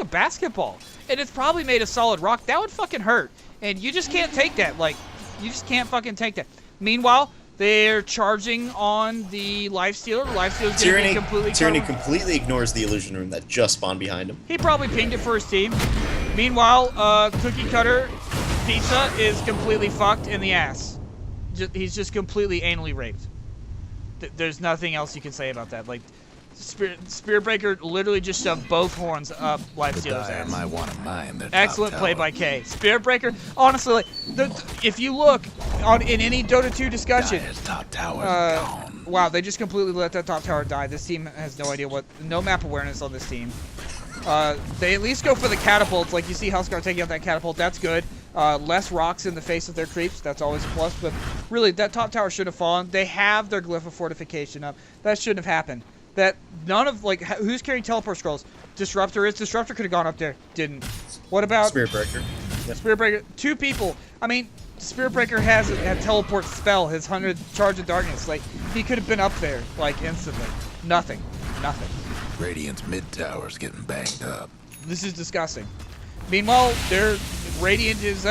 a basketball. And it's probably made of solid rock. That would fucking hurt. And you just can't take that. Like, you just can't fucking take that. Meanwhile, they're charging on the Lifestealer. The Lifestealer's going to be completely Tyranny completely ignores the illusion room that just spawned behind him. He probably pinged it for his team. Meanwhile, Cookie Cutter Pizza is completely fucked in the ass. He's just completely anally raped. There's nothing else you can say about that. Like, Spirit Breaker literally just shoved both horns up Lifestealer's ass. Might want to mine excellent play by K. Spirit Breaker, honestly, like, if you look in any Dota 2 discussion, top tower gone. Wow, they just completely let that top tower die. This team has no idea no map awareness on this team. They at least go for the catapults. Like you see Huskar taking out that catapult, that's good. Less rocks in the face of their creeps, that's always a plus. But really, that top tower should have fallen. They have their Glyph of Fortification up. That shouldn't have happened. That none of, like, who's carrying teleport scrolls? Disruptor could have gone up there. Didn't. What about Spirit Breaker? Yep. Spirit Breaker, 2 people. I mean, Spirit Breaker has a teleport spell, his 100 Charge of Darkness. Like, he could have been up there, like, instantly. Nothing. Radiant's mid tower's getting banged up. This is disgusting. Meanwhile, their Radiant is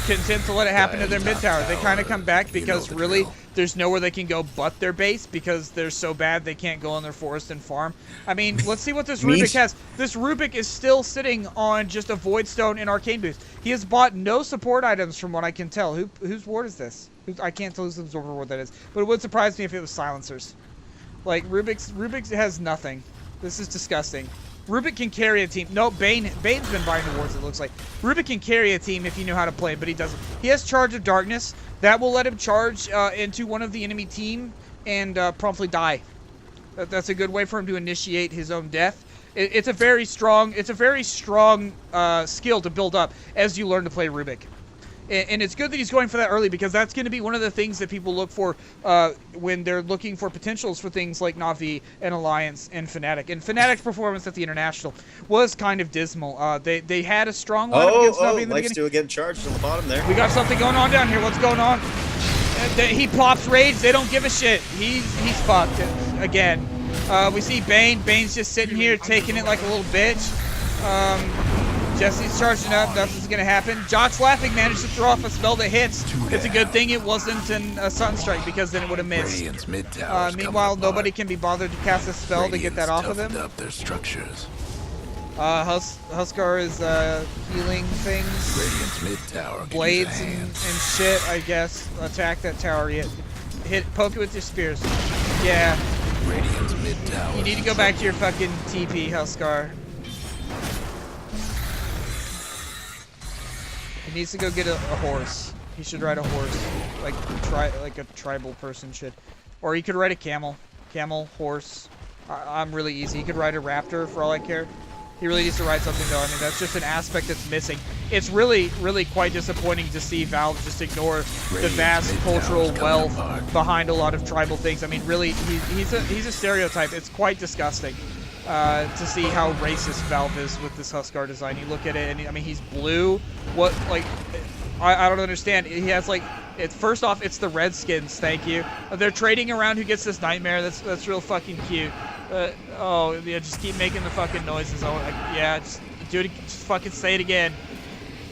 content to let it happen to their mid tower. They kind of come back because really there's nowhere they can go but their base because they're so bad they can't go in their forest and farm. I mean, let's see what this Rubik has. This Rubik is still sitting on just a Void Stone and Arcane Boost. He has bought no support items from what I can tell. Whose ward is this? I can't tell whose Absorber ward that is. But it would surprise me if it was Silencers. Like, Rubik has nothing. This is disgusting. Rubik can carry a team. No, Bane's been buying the wards, it looks like. Rubik can carry a team if you know how to play, but he doesn't. He has Charge of Darkness. That will let him charge into one of the enemy team and promptly die. That's a good way for him to initiate his own death. It's a very strong skill to build up as you learn to play Rubik. And it's good that he's going for that early because that's going to be one of the things that people look for when they're looking for potentials for things like Na'Vi and Alliance and Fnatic. And Fnatic's performance at the International was kind of dismal. They had a strong lineup against Na'Vi in the beginning. Lifesteal getting charged on the bottom there. We got something going on down here. What's going on? He plops raids. They don't give a shit. He's fucked again. We see Bane. Bane's just sitting here taking it like a little bitch. Jesse's charging up. Nothing's going to happen. Jock's laughing. Managed to throw off a spell that hits. It's a good thing it wasn't a Sunstrike because then it would have missed. Meanwhile, nobody can be bothered to cast a spell to get that off of him. Up their structures. Huskar is healing things. Radiant's mid tower. Blades and shit, I guess. Attack that tower. Poke it with your spears. Yeah. Radiant's mid tower. You need to go back to your fucking TP, Huskar. He needs to go get a horse. He should ride a horse, like a tribal person should, or he could ride a camel. Horse. I'm really easy. He could ride a raptor for all I care. He really needs to ride something though. I mean, that's just an aspect that's missing. It's really quite disappointing to see Valve just ignore the vast cultural wealth behind a lot of tribal things. I mean, really, he's a stereotype. It's quite disgusting. To see how racist Valve is with this Huskar design. You look at it, and I mean, he's blue. What, like, I don't understand. He has, like, first off, it's the Redskins, thank you. They're trading around who gets this nightmare. That's real fucking cute. Oh, yeah, just keep making the fucking noises. Oh, yeah, just do it. Just fucking say it again.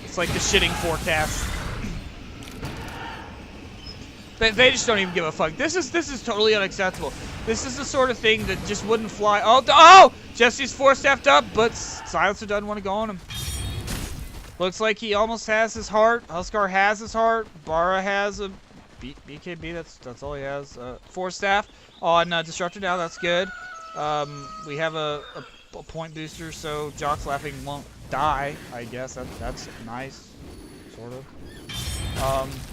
It's like the shitting forecast. They just don't even give a fuck. This is totally unacceptable. This is the sort of thing that just wouldn't fly. Oh! Jesse's force-staffed up, but Silencer doesn't want to go on him. Looks like he almost has his heart. Huskar has his heart. Bara has a BKB. That's all he has. Force staff on Disruptor now. That's good. We have a point booster, so Jock's laughing won't die. I guess that's nice, sort of.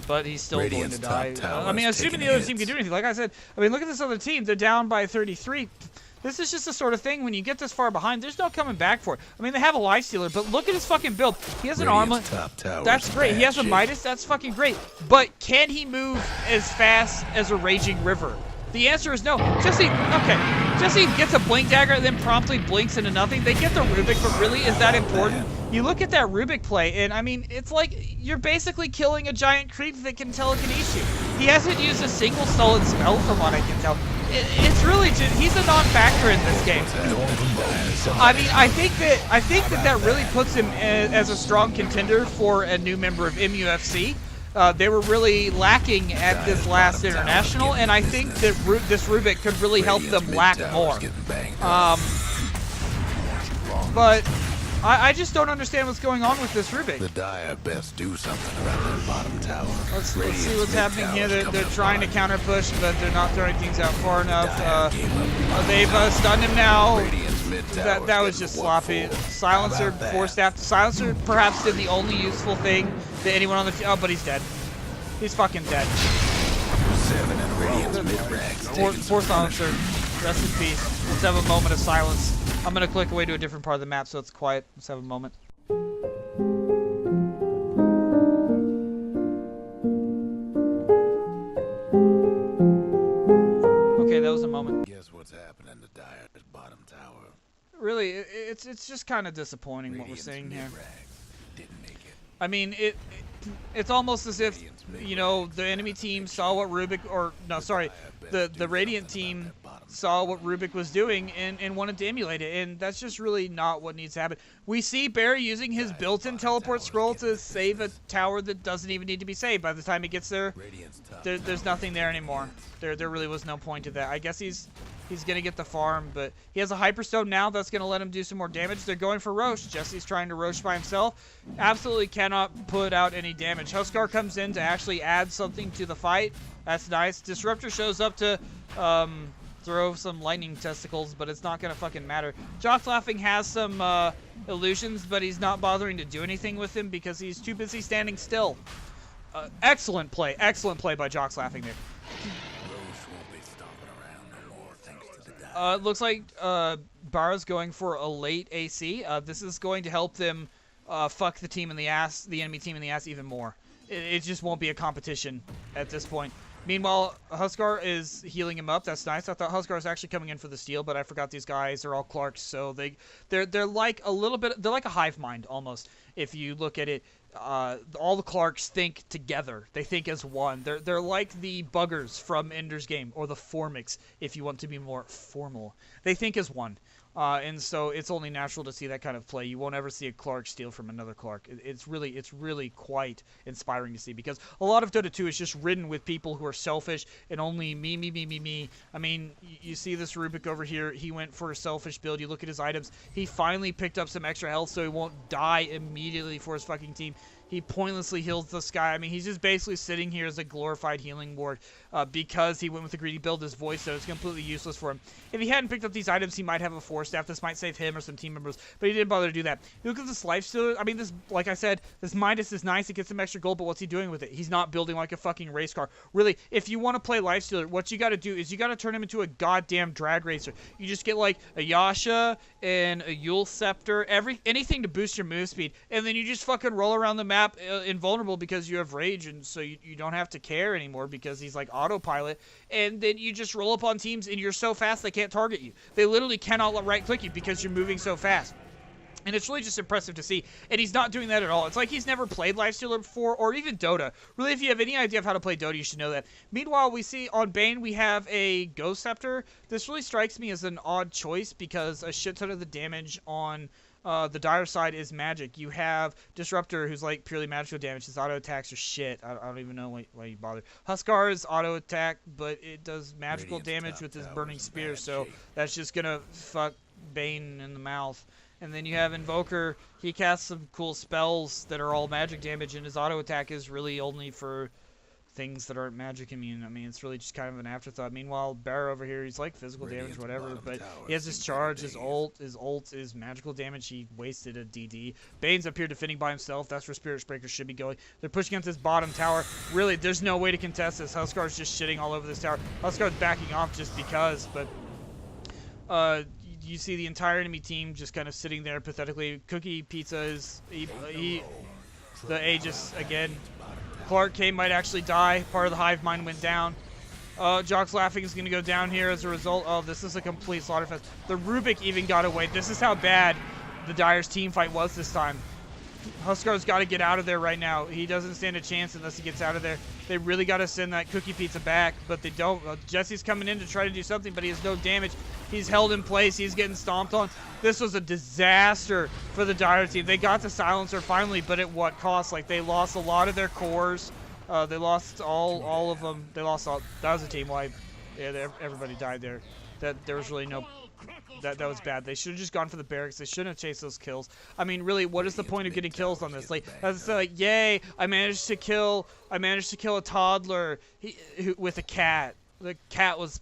But he's still going to die. I mean, assuming the other team can do anything. Like I said, I mean, look at this other team. They're down by 33. This is just the sort of thing, when you get this far behind, there's no coming back for it. I mean, they have a Lifestealer, but look at his fucking build. He has an armlet. That's great. He has a Midas. That's fucking great. But can he move as fast as a Raging River? The answer is no. Jesse gets a Blink Dagger and then promptly blinks into nothing. They get the Rubik, but really, is that important? You look at that Rubik play, and I mean, it's like you're basically killing a giant creep that can telekinesis you. He hasn't used a single solid spell from what I can tell. It's really just, he's a non-factor in this game. I mean, I think that really puts him as a strong contender for a new member of MUFC. They were really lacking at this last international, and I think that this Rubik could really help them lack more. But I just don't understand what's going on with this Rubik. The Dire best do something about their bottom tower. Let's see what's happening here. They're trying to counter push, but they're not throwing things out far enough. They've stunned him now. That was just sloppy. Silencer, force staff. Silencer perhaps did the only useful thing to anyone on the field. Oh, but he's dead. He's fucking dead. Poor Silencer. Rest in peace. Let's have a moment of silence. I'm gonna click away to a different part of the map so it's quiet. Let's have a moment. Okay, that was a moment. Guess what's happening to Dire's bottom tower? Really, it's just kind of disappointing what we're seeing here. Didn't make it. I mean, it's almost as if, you know, the enemy team saw what Rubik, or no, sorry, the Radiant team saw what Rubik was doing and wanted to emulate it, and that's just really not what needs to happen. We see Barry using his built-in teleport scroll to save a tower that doesn't even need to be saved. By the time he gets there, there's nothing there anymore. There really was no point to that. I guess he's gonna get the farm, but he has a Hyperstone now that's gonna let him do some more damage. They're going for Roche. Jesse's trying to Roche by himself. Absolutely cannot put out any damage. Huskar comes in to actually add something to the fight. That's nice. Disruptor shows up to throw some lightning testicles, but it's not gonna fucking matter. Jock Laughing has some illusions, but he's not bothering to do anything with him because he's too busy standing still. Excellent play by Jock Laughing there. It looks like Bara's going for a late AC. This is going to help them fuck the team in the ass, the enemy team in the ass even more. It just won't be a competition at this point. Meanwhile, Huskar is healing him up. That's nice. I thought Huskar was actually coming in for the steal, but I forgot these guys are all Clarks, so they're like a little bit. They're like a hive mind almost. If you look at it, all the Clarks think together. They think as one. They're like the buggers from Ender's Game, or the Formics, if you want to be more formal. They think as one. And so it's only natural to see that kind of play. You won't ever see a Clark steal from another Clark. It's really quite inspiring to see, because a lot of Dota 2 is just ridden with people who are selfish and only me. I mean, you see this Rubik over here. He went for a selfish build. You look at his items. He finally picked up some extra health so he won't die immediately for his fucking team. He pointlessly heals this guy. I mean, he's just basically sitting here as a glorified healing ward because he went with a greedy build his voice, so it's completely useless for him. If he hadn't picked up these items, he might have a force staff. This might save him or some team members, but he didn't bother to do that. You look at this Lifestealer. I mean, this, like I said, this Midas is nice. It gets some extra gold, but what's he doing with it? He's not building like a fucking race car. Really, if you want to play Lifestealer, what you got to do is you got to turn him into a goddamn drag racer. You just get like a Yasha and a Yule Scepter, anything to boost your move speed, and then you just fucking roll around the map invulnerable because you have rage, and so you don't have to care anymore because he's like autopilot, and then you just roll up on teams and you're so fast they can't target you. They literally cannot right click you because you're moving so fast. And it's really just impressive to see. And he's not doing that at all. It's like he's never played Lifestealer before, or even Dota. Really, if you have any idea of how to play Dota, you should know that. Meanwhile, we see on Bane, we have a Ghost Scepter. This really strikes me as an odd choice because a shit ton of the damage on The dire side is magic. You have Disruptor, who's like purely magical damage. His auto attacks are shit. I don't even know why you bother. Huskar is auto attack, but it does magical damage with his burning spear, so that's just gonna fuck Bane in the mouth. And then you have Invoker. He casts some cool spells that are all magic damage, and his auto attack is really only for things that aren't magic immune. I mean, it's really just kind of an afterthought. Meanwhile, Bear over here, he's like physical damage, whatever, but he has his charge, his ult is magical damage. He wasted a DD. Bane's up here defending by himself. That's where Spirit Breaker should be going. They're pushing up this bottom tower. Really, there's no way to contest this. Huskar's just shitting all over this tower. Huskar's backing off just because, but you see the entire enemy team just kind of sitting there pathetically. Cookie Pizza is the Aegis again. Clark K might actually die. Part of the hive mind went down. Jock's Laughing is going to go down here as a result. Oh, this is a complete slaughterfest. The Rubik even got away. This is how bad the Dyer's team fight was this time. Huskar's got to get out of there right now. He doesn't stand a chance unless he gets out of there. They really got to send that Cookie Pizza back, but they don't. Jesse's coming in to try to do something, but he has no damage. He's held in place. He's getting stomped on. This was a disaster for the Dire team. They got the silencer finally, but at what cost? Like, they lost a lot of their cores. They lost all of them. They lost all. That was a team wipe. Yeah, everybody died there. There was really no. That was bad. They should have just gone for the barracks. They shouldn't have chased those kills. I mean, really, what is the point of getting kills on this? Like, that's like, yay! I managed to kill a toddler with a cat. The cat was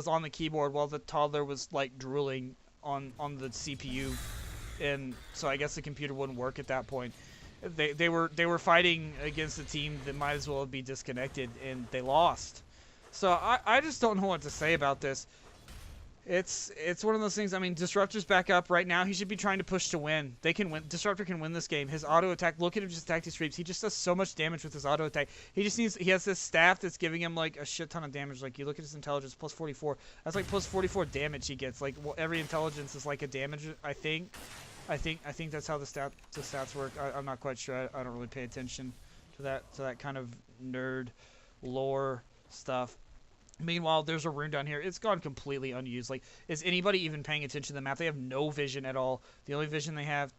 on the keyboard while the toddler was like drooling on the CPU, and so I guess the computer wouldn't work at that point. They were fighting against a team that might as well be disconnected, and they lost. So I just don't know what to say about this. It's one of those things. I mean, Disruptor's back up right now. He should be trying to push to win. They can win. Disruptor can win this game. His auto attack. Look at him just attack these creeps. He just does so much damage with his auto attack. He has this staff that's giving him like a shit ton of damage. Like, you look at his intelligence, plus 44. That's like plus 44 damage he gets. Like, well, every intelligence is like a damage. I think that's how the stats work. I'm not quite sure. I don't really pay attention to that kind of nerd lore stuff. Meanwhile, there's a rune down here. It's gone completely unused. Like, is anybody even paying attention to the map? They have no vision at all. The only vision they have...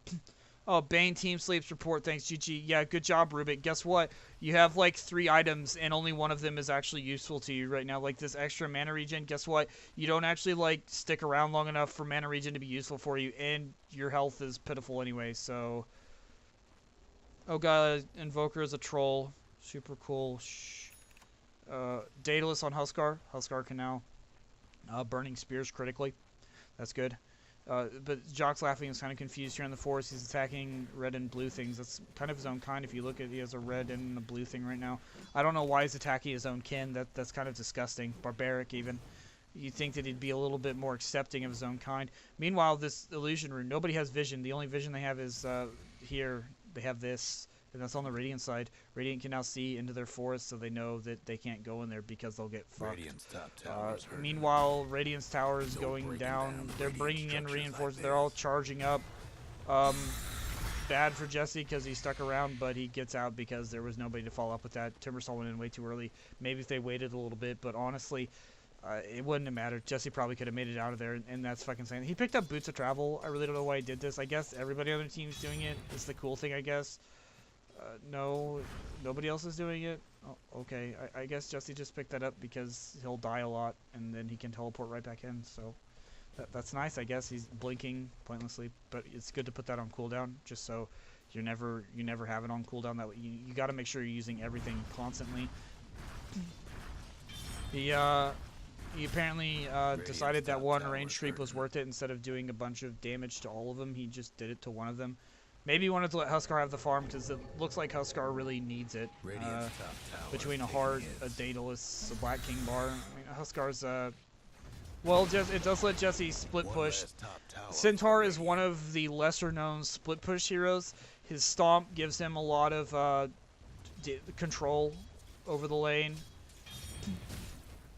Oh, Bane team sleeps report. Thanks, GG. Yeah, good job, Rubik. Guess what? You have, like, 3 items, and only one of them is actually useful to you right now. Like, this extra mana regen, guess what? You don't actually, like, stick around long enough for mana regen to be useful for you, and your health is pitiful anyway, so... Oh, God, Invoker is a troll. Super cool. Shh. Daedalus on Huskar. Huskar can now burning spears critically. That's good. But Jock's Laughing is kind of confused here in the forest. He's attacking red and blue things. That's kind of his own kind. If you look at, he has a red and a blue thing right now. I don't know why he's attacking his own kin. That's kind of disgusting. Barbaric even. You'd think that he'd be a little bit more accepting of his own kind. Meanwhile, this illusion rune, nobody has vision. The only vision they have is here. They have this. And that's on the Radiant side. Radiant can now see into their forest, so they know that they can't go in there because they'll get fucked. Meanwhile, Radiant's tower is going down. They're bringing in reinforcements. They're all charging up. Bad for Jesse because he stuck around, but he gets out because there was nobody to follow up with that. Timbersaw went in way too early. Maybe if they waited a little bit, but honestly, it wouldn't have mattered. Jesse probably could have made it out of there, and that's fucking insane. He picked up Boots of Travel. I really don't know why he did this. I guess everybody on their team's doing it. It's the cool thing, I guess. No, nobody else is doing it. Oh, okay, I guess Jesse just picked that up because he'll die a lot, and then he can teleport right back in, so that's nice, I guess. He's blinking pointlessly, but it's good to put that on cooldown, just so you never have it on cooldown. That way you got to make sure you're using everything constantly. He apparently decided that one range creep was worth it. Instead of doing a bunch of damage to all of them, he just did it to one of them. Maybe he wanted to let Huskar have the farm because it looks like Huskar really needs it. Between a Heart, a Daedalus, a Black King Bar. I mean, Huskar's well, it does let Jesse split push. Centaur is one of the lesser known split push heroes. His stomp gives him a lot of control over the lane.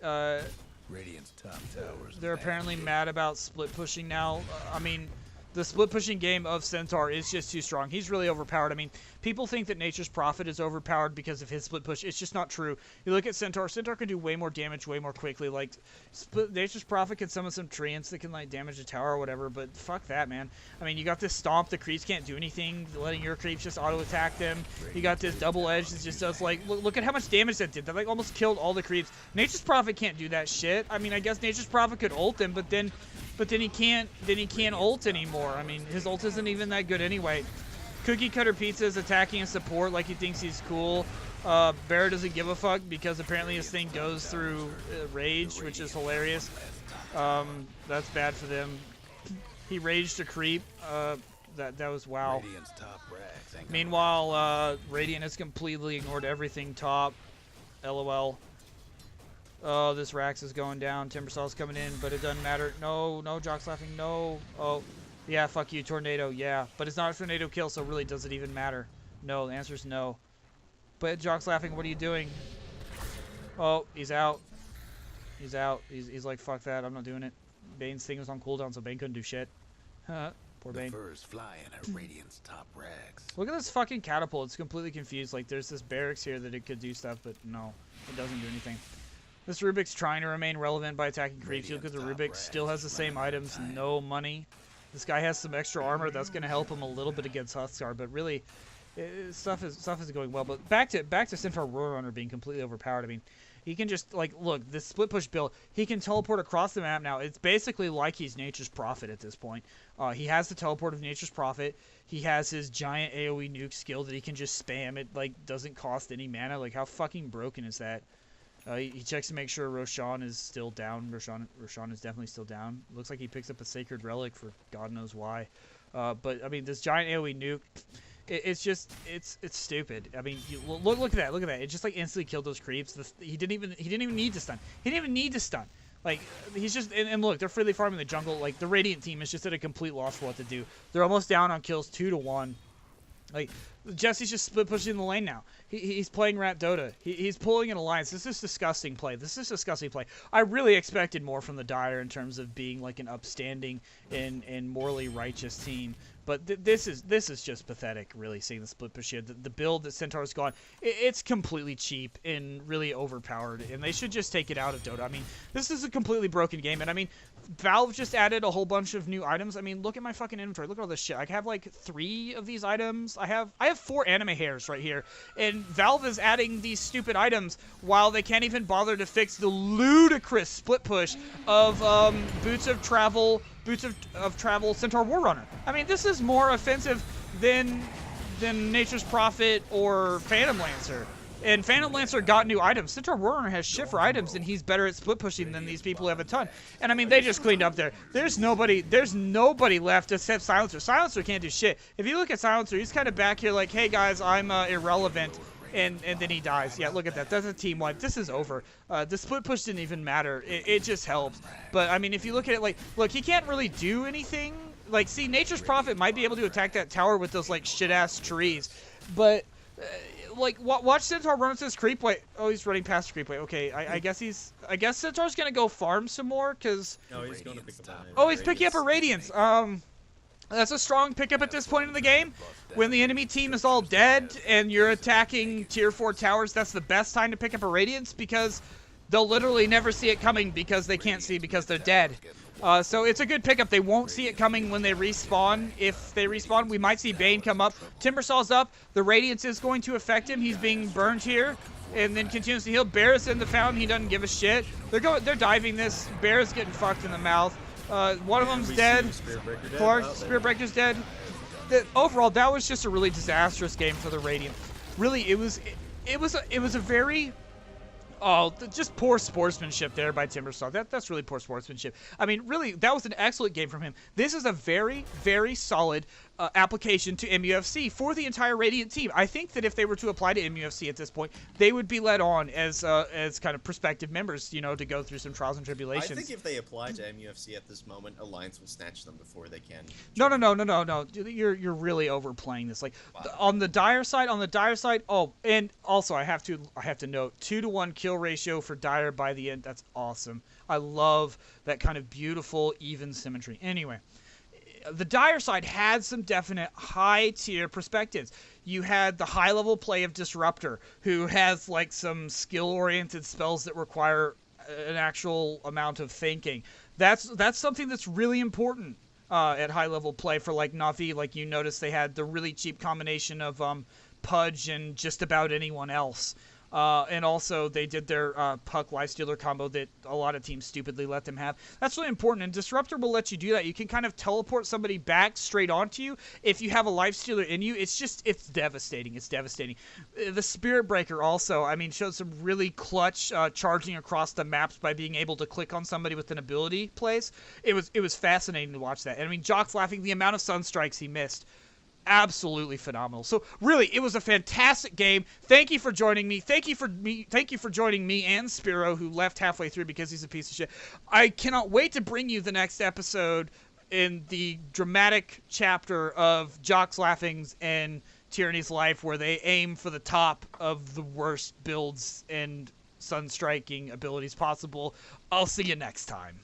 Radiant's top towers. They're apparently mad about split pushing now. I mean, The split-pushing game of Centaur is just too strong. He's really overpowered. I mean, people think that Nature's Prophet is overpowered because of his split push. It's just not true. You look at Centaur. Centaur can do way more damage way more quickly. Like, Nature's Prophet can summon some treants that can, like, damage a tower or whatever, but fuck that, man. I mean, you got this Stomp. The creeps can't do anything, letting your creeps just auto-attack them. You got this Double Edge that just does, like, look at how much damage that did. That, like, almost killed all the creeps. Nature's Prophet can't do that shit. I mean, I guess Nature's Prophet could ult him, but then he can't ult anymore. I mean, his ult isn't even that good anyway. Cookie Cutter Pizza is attacking and support like he thinks he's cool. Bear doesn't give a fuck because apparently his thing goes through rage, which is hilarious. That's bad for them. He raged a creep. That was wow. Meanwhile, Radiant has completely ignored everything top. LOL. Oh, this Rax is going down. Timbersaw's coming in, but it doesn't matter. No, Jock's laughing. No. Oh, yeah, fuck you, Tornado. Yeah, but it's not a Tornado kill, so really does it even matter? No, the answer is no. But Jock's laughing. What are you doing? Oh, he's out. He's out. He's like, fuck that. I'm not doing it. Bane's thing was on cooldown, so Bane couldn't do shit. Huh. Poor Bane. The furs flying at Radiant's top rags. Look at this fucking catapult. It's completely confused. Like, there's this barracks here that it could do stuff, but no, it doesn't do anything. This Rubik's trying to remain relevant by attacking creeps because the Rubik still has the same items, no money. This guy has some extra armor that's going to help him a little bit against Huskar, but really, stuff is going well. But back to Centaur Warrunner being completely overpowered. I mean, he can just, like, look, this split push build, he can teleport across the map now. It's basically like he's Nature's Prophet at this point. He has the teleport of Nature's Prophet. He has his giant AoE nuke skill that he can just spam. It, like, doesn't cost any mana. Like, how fucking broken is that? He checks to make sure Roshan is still down. Roshan is definitely still down. Looks like he picks up a Sacred Relic for God knows why. But, I mean, this giant AoE nuke, it's just, it's stupid. I mean, look at that. Look at that. It just, like, instantly killed those creeps. He didn't even need to stun. He didn't even need to stun. Like, he's just, and look, they're freely farming the jungle. Like, the Radiant team is just at a complete loss for what to do. They're almost down on kills 2-1. Like, Jesse's just split pushing the lane now. He's playing Rat Dota. He's pulling an alliance. This is disgusting play. This is disgusting play. I really expected more from the Dire in terms of being like an upstanding and morally righteous team. But this is just pathetic, really, seeing the split push here. The build that Centaur's gone, it's completely cheap and really overpowered, and they should just take it out of Dota. I mean, this is a completely broken game, and I mean, Valve just added a whole bunch of new items. I mean, look at my fucking inventory. Look at all this shit. I have like 3 of these items. I have 4 anime hairs right here, and Valve is adding these stupid items while they can't even bother to fix the ludicrous split push of Boots of Travel Centaur Warrunner. I mean, this is more offensive than Nature's Prophet or Phantom Lancer. And Phantom Lancer got new items. Centaur Warrunner has shit for items, and he's better at split pushing than these people who have a ton. And I mean, they just cleaned up there. There's nobody left except Silencer. Silencer can't do shit. If you look at Silencer, he's kind of back here like, hey guys, I'm irrelevant. And then he dies. Yeah, look at that. That's a team wipe. This is over. The split push didn't even matter. It just helped. But, I mean, if you look at it, like, look, he can't really do anything. Like, see, Nature's Prophet might be able to attack that tower with those, like, shit-ass trees. But, like, watch Centaur run into this creep wave. Oh, he's running past the creep wave. Okay, I guess Centaur's gonna go farm some more, because... No, he's going to pick up a... Oh, he's picking up a Radiance. That's a strong pickup at this point in the game. When the enemy team is all dead and you're attacking tier 4 towers, that's the best time to pick up a Radiance because they'll literally never see it coming because they can't see because they're dead. So it's a good pickup. They won't see it coming when they respawn. If they respawn, we might see Bane come up. Timbersaw's up. The Radiance is going to affect him. He's being burned here. And then continues to heal. Bear is in the fountain. He doesn't give a shit. They're diving this. Bear's getting fucked in the mouth. One of them's dead. Clark, Spirit Breaker's dead. Overall, that was just a really disastrous game for the Radiant. Really, it was a very just poor sportsmanship there by Timbersaw. That's really poor sportsmanship. I mean, really, that was an excellent game from him. This is a very, very solid application to MUFC for the entire Radiant team. I think that if they were to apply to MUFC at this point, they would be led on as kind of prospective members, you know, to go through some trials and tribulations. I think if they apply to MUFC at this moment, Alliance will snatch them before they can. No. You're really overplaying this. Like on the Dire side. Oh, and also I have to note 2-to-1 kill ratio for Dire by the end. That's awesome. I love that kind of beautiful even symmetry. Anyway. the dire side had some definite high-tier perspectives. You had the high-level play of Disruptor, who has like some skill-oriented spells that require an actual amount of thinking. That's something that's really important at high-level play for like Na'vi. Like you notice they had the really cheap combination of Pudge and just about anyone else. And also, they did their Puck Lifestealer combo that a lot of teams stupidly let them have. That's really important, and Disruptor will let you do that. You can kind of teleport somebody back straight onto you if you have a Lifestealer in you. It's devastating. It's devastating. The Spirit Breaker also, I mean, showed some really clutch charging across the maps by being able to click on somebody with an ability place. It was fascinating to watch that. And I mean, Jock's laughing, the amount of Sunstrikes he missed. Absolutely phenomenal. So really, it was a fantastic game. Thank you for joining me. Thank you for joining me and Spiro, who left halfway through because he's a piece of shit. I cannot wait to bring you the next episode in the dramatic chapter of Jock's Laughings and Tyranny's life, where they aim for the top of the worst builds and sun striking abilities possible. I'll see you next time.